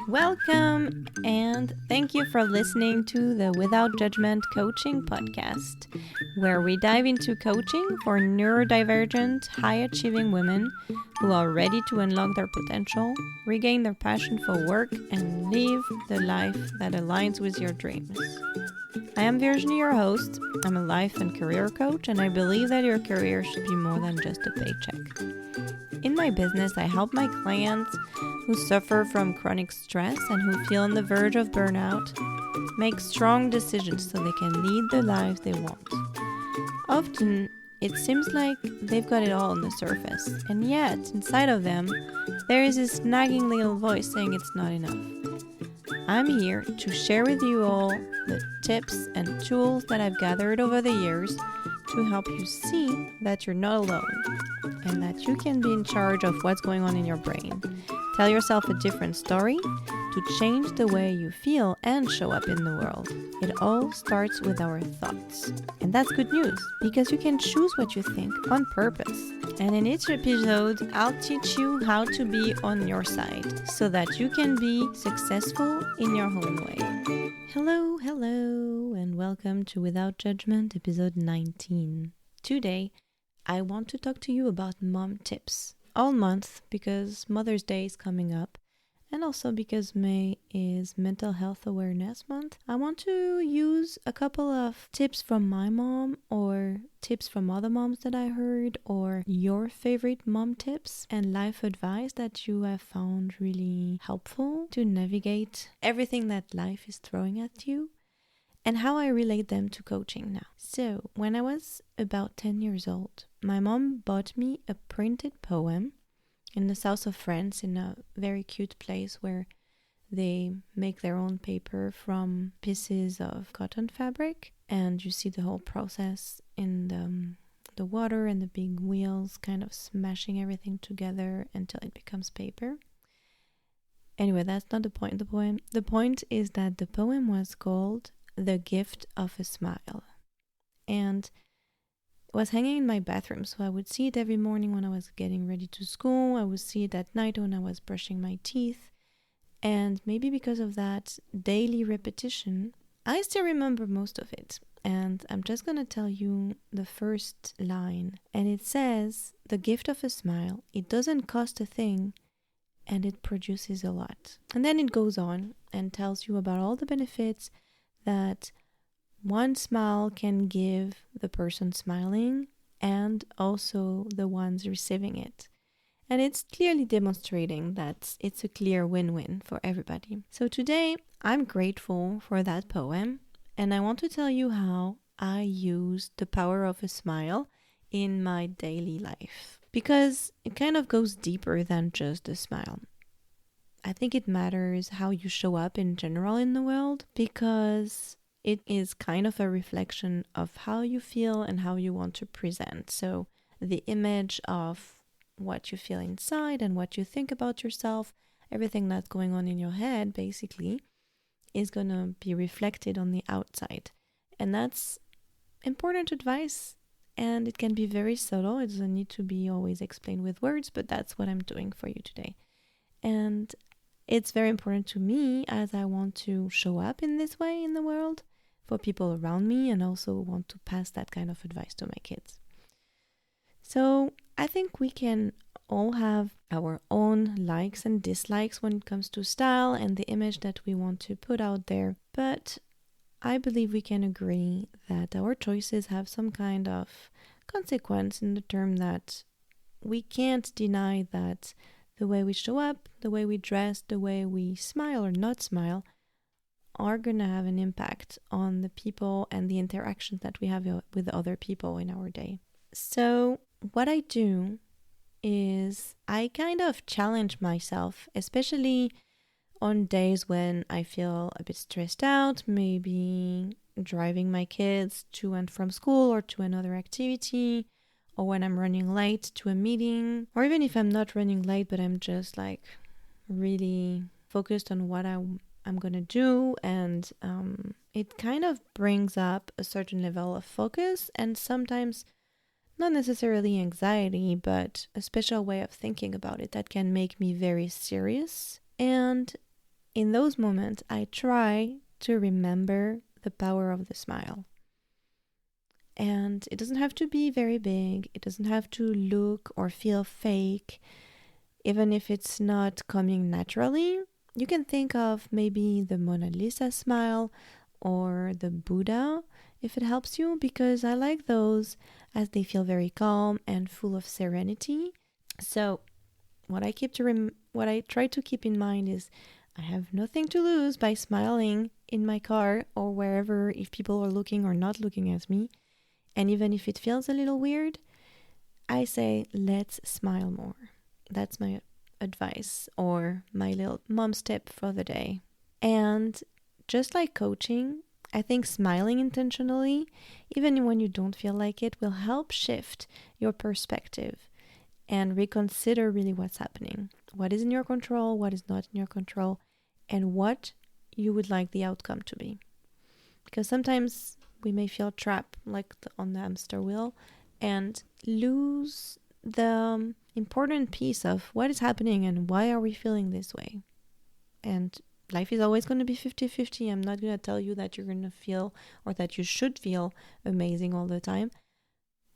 Welcome, and thank you for listening to the Without Judgment Coaching Podcast, where we dive into coaching for neurodivergent, high-achieving women who are ready to unlock their potential, regain their passion for work, and live the life that aligns with your dreams. I am Virginie, your host. I'm a life and career coach, and I believe that your career should be more than just a paycheck. In my business, I help my clients who suffer from chronic stress and who feel on the verge of burnout make strong decisions so they can lead the lives they want. Often, it seems like they've got it all on the surface, and yet, inside of them, there is this nagging little voice saying it's not enough. I'm here to share with you all the tips and tools that I've gathered over the years to help you see that you're not alone and that you can be in charge of what's going on in your brain. Tell yourself a different story to change the way you feel and show up in the world. It all starts with our thoughts. And that's good news, because you can choose what you think on purpose. And in each episode, I'll teach you how to be on your side so that you can be successful in your own way. Hello, and welcome to Without Judgment, episode 19. Today, I want to talk to you about mom tips. All month, because Mother's Day is coming up, and also because May is Mental Health Awareness Month, I want to use a couple of tips from my mom or tips from other moms that I heard, or your favorite mom tips and life advice that you have found really helpful to navigate everything that life is throwing at you, and how I relate them to coaching now. So, when I was about 10 years old, my mom bought me a printed poem in the south of France, in a very cute place where they make their own paper from pieces of cotton fabric, and you see the whole process in the water and the big wheels kind of smashing everything together until it becomes paper. Anyway, that's not the point. The point is that the poem was called The Gift of a Smile, and it was hanging in my bathroom, so I would see it every morning when I was getting ready to school. I would see it at night when I was brushing my teeth, and maybe because of that daily repetition, I still remember most of it. And I'm just going to tell you the first line, and it says, "The gift of a smile, it doesn't cost a thing, and it produces a lot." And then it goes on and tells you about all the benefits that one smile can give the person smiling and also the ones receiving it. And it's clearly demonstrating that it's a clear win-win for everybody. So today, I'm grateful for that poem, and I want to tell you how I use the power of a smile in my daily life, because it kind of goes deeper than just a smile. I think it matters how you show up in general in the world, because it is kind of a reflection of how you feel and how you want to present. So the image of what you feel inside and what you think about yourself, everything that's going on in your head basically, is going to be reflected on the outside. And that's important advice, and it can be very subtle. It doesn't need to be always explained with words, but that's what I'm doing for you today. And it's very important to me, as I want to show up in this way in the world for people around me, and also want to pass that kind of advice to my kids. So I think we can all have our own likes and dislikes when it comes to style and the image that we want to put out there. But I believe we can agree that our choices have some kind of consequence, in the term that we can't deny that the way we show up, the way we dress, the way we smile or not smile are going to have an impact on the people and the interactions that we have with other people in our day. So what I do is I kind of challenge myself, especially on days when I feel a bit stressed out, maybe driving my kids to and from school or to another activity, or when I'm running late to a meeting, or even if I'm not running late, but I'm just like really focused on what I'm going to do, and it kind of brings up a certain level of focus, and sometimes not necessarily anxiety, but a special way of thinking about it that can make me very serious. And in those moments, I try to remember the power of the smile. And it doesn't have to be very big, it doesn't have to look or feel fake, even if it's not coming naturally. You can think of maybe the Mona Lisa smile or the Buddha if it helps you, because I like those as they feel very calm and full of serenity. So what I try to keep in mind is I have nothing to lose by smiling in my car or wherever, if people are looking or not looking at me. And even if it feels a little weird, I say, let's smile more. That's my advice or my little mom's tip for the day. And just like coaching, I think smiling intentionally, even when you don't feel like it, will help shift your perspective and reconsider really what's happening. What is in your control, what is not in your control, and what you would like the outcome to be. Because sometimes we may feel trapped like on the hamster wheel and lose the important piece of what is happening and why are we feeling this way. And life is always going to be 50-50. I'm not going to tell you that you're going to feel or that you should feel amazing all the time.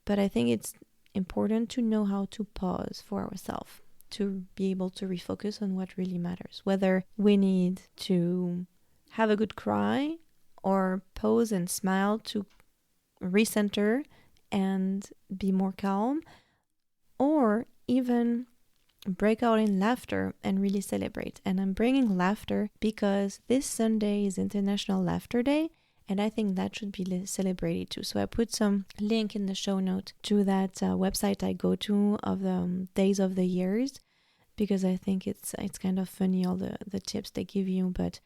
But I think it's important to know how to pause for ourselves, to be able to refocus on what really matters. Whether we need to have a good cry or pause and smile to recenter and be more calm, or even break out in laughter and really celebrate. And I'm bringing laughter because this Sunday is International Laughter Day, and I think that should be celebrated too. So I put some link in the show note to that website I go to of the days of the years, because I think it's kind of funny, all the tips they give you. But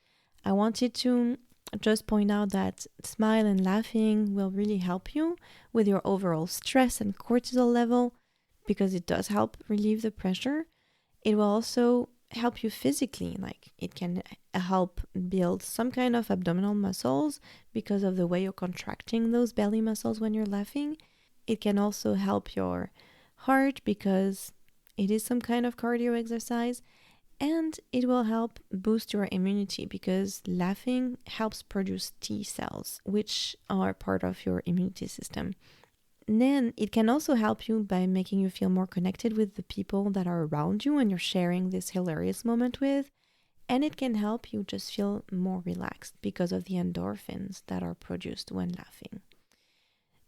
I wanted to just point out that smile and laughing will really help you with your overall stress and cortisol level, because it does help relieve the pressure. It will also help you physically, like it can help build some kind of abdominal muscles because of the way you're contracting those belly muscles when you're laughing. It can also help your heart because it is some kind of cardio exercise. And it will help boost your immunity because laughing helps produce T cells, which are part of your immunity system. And then it can also help you by making you feel more connected with the people that are around you and you're sharing this hilarious moment with. And it can help you just feel more relaxed because of the endorphins that are produced when laughing.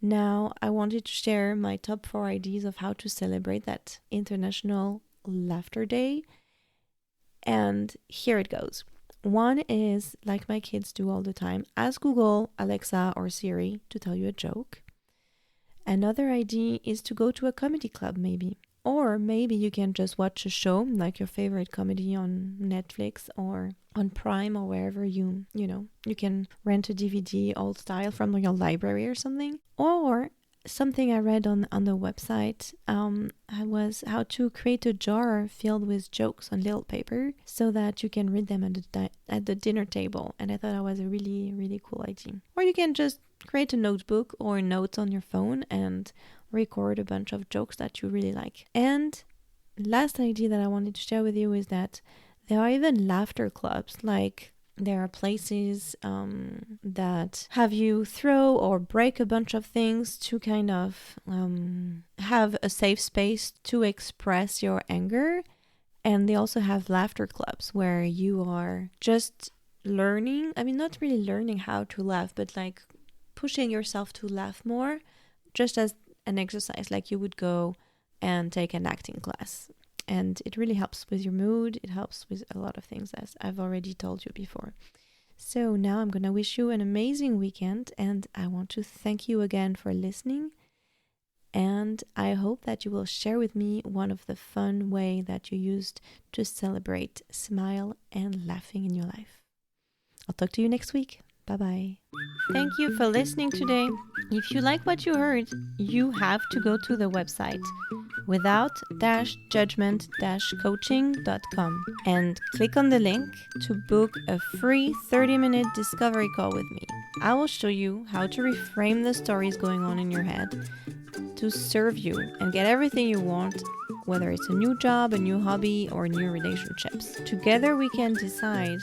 Now, I wanted to share my top 4 ideas of how to celebrate that International Laughter Day. And here it goes. One is, like my kids do all the time, ask Google, Alexa, or Siri to tell you a joke. Another idea is to go to a comedy club maybe. Or maybe you can just watch a show, like your favorite comedy on Netflix or on Prime or wherever you can rent a DVD old style from your library or something. Or something I read on the website was how to create a jar filled with jokes on little paper so that you can read them at the dinner table. And I thought that was a really, really cool idea. Or you can just create a notebook or notes on your phone and record a bunch of jokes that you really like. And last idea that I wanted to share with you is that there are even laughter clubs, like there are places that have you throw or break a bunch of things to kind of have a safe space to express your anger. And they also have laughter clubs where you are just learning, not really learning how to laugh, but like pushing yourself to laugh more, just as an exercise, like you would go and take an acting class. And it really helps with your mood. It helps with a lot of things, as I've already told you before. So now I'm going to wish you an amazing weekend. And I want to thank you again for listening. And I hope that you will share with me one of the fun ways that you used to celebrate smile and laughing in your life. I'll talk to you next week. Bye-bye. Thank you for listening today. If you like what you heard, you have to go to the website without-judgment-coaching.com and click on the link to book a free 30-minute discovery call with me. I will show you how to reframe the stories going on in your head to serve you and get everything you want, whether it's a new job, a new hobby, or new relationships. Together we can decide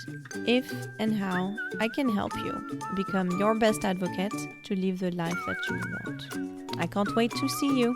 if and how I can help you become your best advocate to live the life that you want. I can't wait to see you.